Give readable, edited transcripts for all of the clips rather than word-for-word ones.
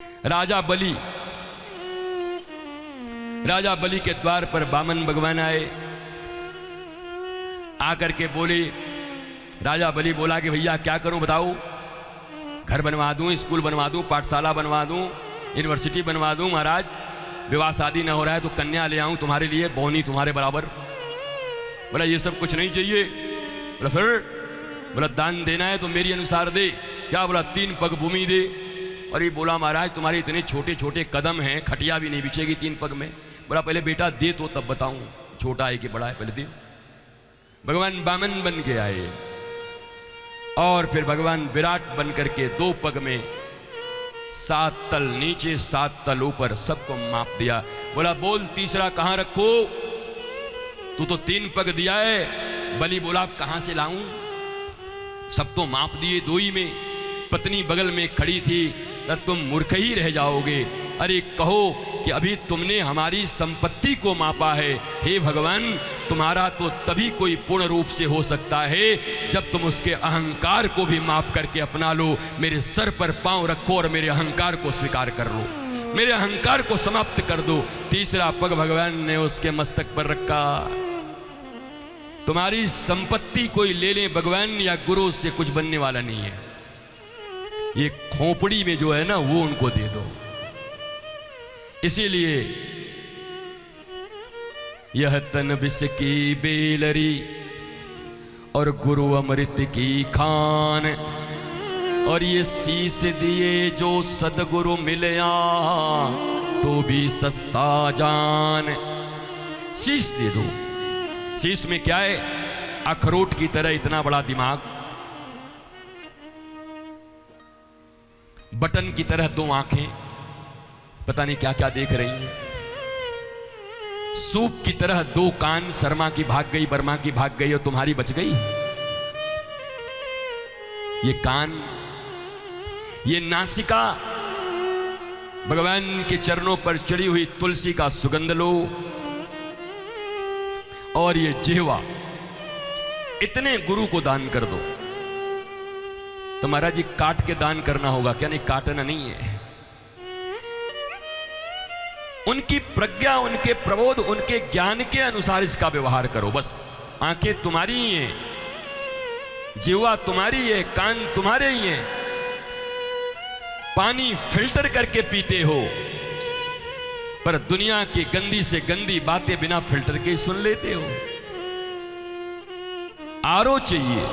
राजा बलि के द्वार पर वामन भगवान आए। आकर के बोले, राजा बलि बोला कि भैया क्या करूं बताओ, घर बनवा दूं, स्कूल बनवा दूं, पाठशाला बनवा दूं, यूनिवर्सिटी बनवा दूं, महाराज विवाह शादी ना हो रहा है तो कन्या ले आऊं तुम्हारे लिए, बौनी तुम्हारे बराबर। बोला ये सब कुछ नहीं चाहिए। बोला फिर? बोला दान देना है तो मेरी अनुसार दे। क्या? बोला 3 पग भूमि दे। और ये बोला महाराज तुम्हारे इतने छोटे छोटे कदम हैं, खटिया भी नहीं बिछेगी 3 पग में। बोला पहले बेटा दे तो तब बताऊं, छोटा है कि बड़ा है, पहले दे। भगवान वामन बन के आए और फिर भगवान विराट बन करके 2 पग में 7 तल नीचे 7 तल ऊपर सबको माप दिया। बोला बोल तीसरा कहां रखो? तू तो 3 पग दिया है। बलि बोला आप कहां से लाऊं? सब तो माप दिए 2 ही में। पत्नी बगल में खड़ी थी, तुम मूर्ख ही रह जाओगे। अरे कहो कि अभी तुमने हमारी संपत्ति को मापा है। हे भगवान तुम्हारा तो तभी कोई पूर्ण रूप से हो सकता है जब तुम उसके अहंकार को भी माप करके अपना लो। मेरे सर पर पांव रखो और मेरे अहंकार को स्वीकार कर लो, मेरे अहंकार को समाप्त कर दो। तीसरा पग भगवान ने उसके मस्तक पर रखा। तुम्हारी संपत्ति कोई ले ले भगवान या गुरु से कुछ बनने वाला नहीं है। ये खोपड़ी में जो है ना वो उनको दे दो। इसीलिए यह तन विष की बेलरी और गुरु अमृत की खान, और ये शीश दिए जो सदगुरु मिलया तो भी सस्ता जान। शीश दे दो। शीश में क्या है? अखरोट की तरह इतना बड़ा दिमाग, बटन की तरह 2 आंखें, पता नहीं क्या क्या देख रही हैं। सूप की तरह 2 कान, शर्मा की भाग गई, बर्मा की भाग गई और तुम्हारी बच गई। ये कान, ये नासिका, भगवान के चरणों पर चढ़ी हुई तुलसी का सुगंध लो। और ये जिह्वा, इतने गुरु को दान कर दो। तो महाराज जी काट के दान करना होगा क्या? नहीं, काटना नहीं है। उनकी प्रज्ञा, उनके प्रबोध, उनके ज्ञान के अनुसार इसका व्यवहार करो बस। आंखें तुम्हारी ही हैं, जिह्वा तुम्हारी है, कान तुम्हारे ही हैं। पानी फिल्टर करके पीते हो, पर दुनिया की गंदी से गंदी बातें बिना फिल्टर के सुन लेते हो। आरओ चाहिए।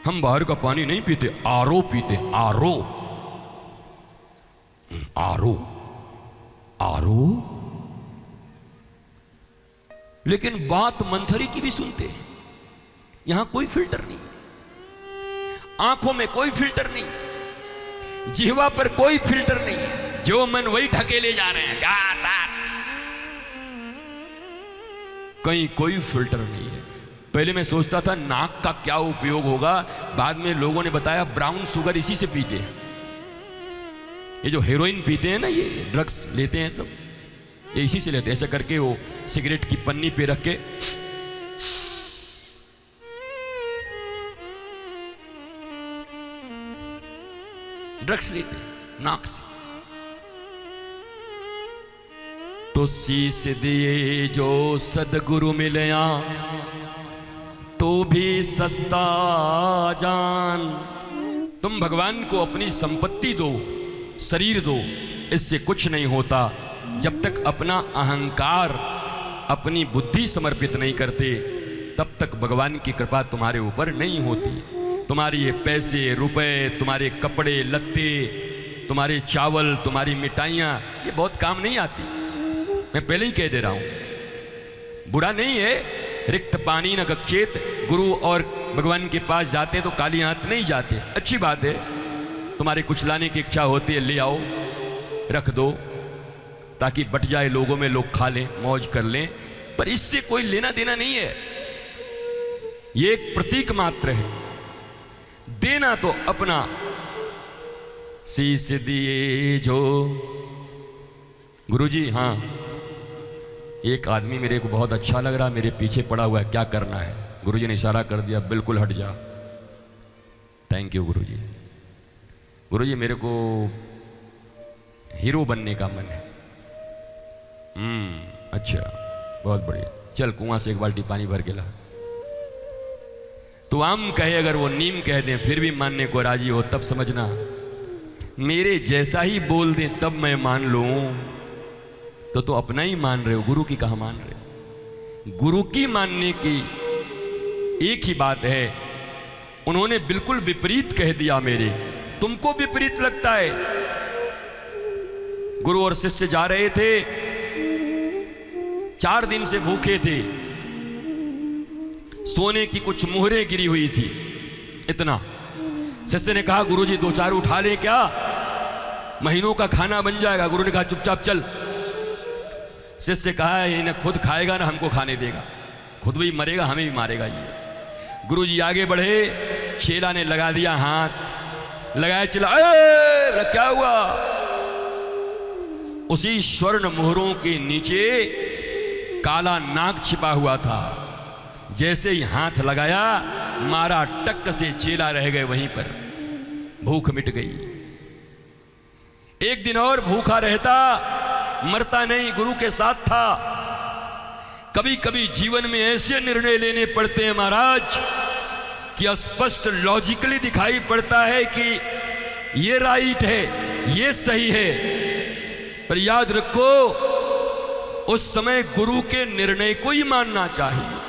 हम बाहर का पानी नहीं पीते, आरओ पीते। RO RO RO. लेकिन बात मंथरी की भी सुनते हैं। यहां कोई फिल्टर नहीं, आंखों में कोई फिल्टर नहीं, जिह्वा पर कोई फिल्टर नहीं है। जो मन वही ढकेले जा रहे हैं, कहीं कोई फिल्टर नहीं है। पहले मैं सोचता था नाक का क्या उपयोग होगा, बाद में लोगों ने बताया ब्राउन शुगर इसी से पीते हैं। ये जो हेरोइन पीते हैं ना, ये ड्रग्स लेते हैं सब, ये इसी से लेते हैं। ऐसा करके वो सिगरेट की पन्नी पे रख के ड्रग्स लेते हैं नाक से। तो शीश दिए जो सदगुरु मिलया तो भी सस्ता जान। तुम भगवान को अपनी संपत्ति दो, शरीर दो, इससे कुछ नहीं होता। जब तक अपना अहंकार, अपनी बुद्धि समर्पित नहीं करते, तब तक भगवान की कृपा तुम्हारे ऊपर नहीं होती। तुम्हारी ये पैसे रुपए, तुम्हारे कपड़े लत्ते, तुम्हारे चावल, तुम्हारी मिठाइयाँ, ये बहुत काम नहीं आती। मैं पहले ही कह दे रहा हूं, बुरा नहीं है। रिक्त पानी न गक्षेत। गुरु और भगवान के पास जाते तो काली हाथ नहीं जाते, अच्छी बात है। तुम्हारे कुछ लाने की इच्छा होती है, ले आओ, रख दो, ताकि बट जाए लोगों में, लोग खा लें, मौज कर लें, पर इससे कोई लेना देना नहीं है। ये एक प्रतीक मात्र है। देना तो अपना। शीश दिए जो गुरुजी, हाँ एक आदमी मेरे को बहुत अच्छा लग रहा, मेरे पीछे पड़ा हुआ है, क्या करना है? गुरुजी ने इशारा कर दिया, बिल्कुल हट जा। थैंक यू गुरुजी। गुरुजी मेरे को हीरो बनने का मन है। अच्छा, बहुत बढ़िया, चल कुआं से एक बाल्टी पानी भर के ला। तो आम कहे अगर वो नीम कह दें फिर भी मानने को राजी हो, तब समझना मेरे जैसा ही बोल दें तब मैं मान लूं, तो अपना ही मान रहे हो, गुरु की कहाँ मान रहे हो। गुरु की मानने की एक ही बात है, उन्होंने बिल्कुल विपरीत कह दिया मेरे, तुमको विपरीत लगता है। गुरु और शिष्य जा रहे थे, 4 दिन से भूखे थे, सोने की कुछ मुहरें गिरी हुई थी, इतना। शिष्य ने कहा गुरुजी 2-4 उठा ले क्या, महीनों का खाना बन जाएगा। गुरु ने कहा चुपचाप चल। शिष्य कहा ये न खुद खाएगा ना हमको खाने देगा, खुद भी मरेगा हमें भी मारेगा ये। गुरुजी आगे बढ़े, चेला ने लगा दिया हाथ, लगाया चिल्ला, क्या हुआ। उसी स्वर्ण मोहरों के नीचे काला नाग छिपा हुआ था। जैसे ही हाथ लगाया मारा, टक से चेला रह गए वहीं पर, भूख मिट गई। एक दिन और भूखा रहता, मरता नहीं, गुरु के साथ था। कभी कभी जीवन में ऐसे निर्णय लेने पड़ते हैं महाराज कि स्पष्ट लॉजिकली दिखाई पड़ता है कि ये राइट है, ये सही है, पर याद रखो उस समय गुरु के निर्णय को ही मानना चाहिए।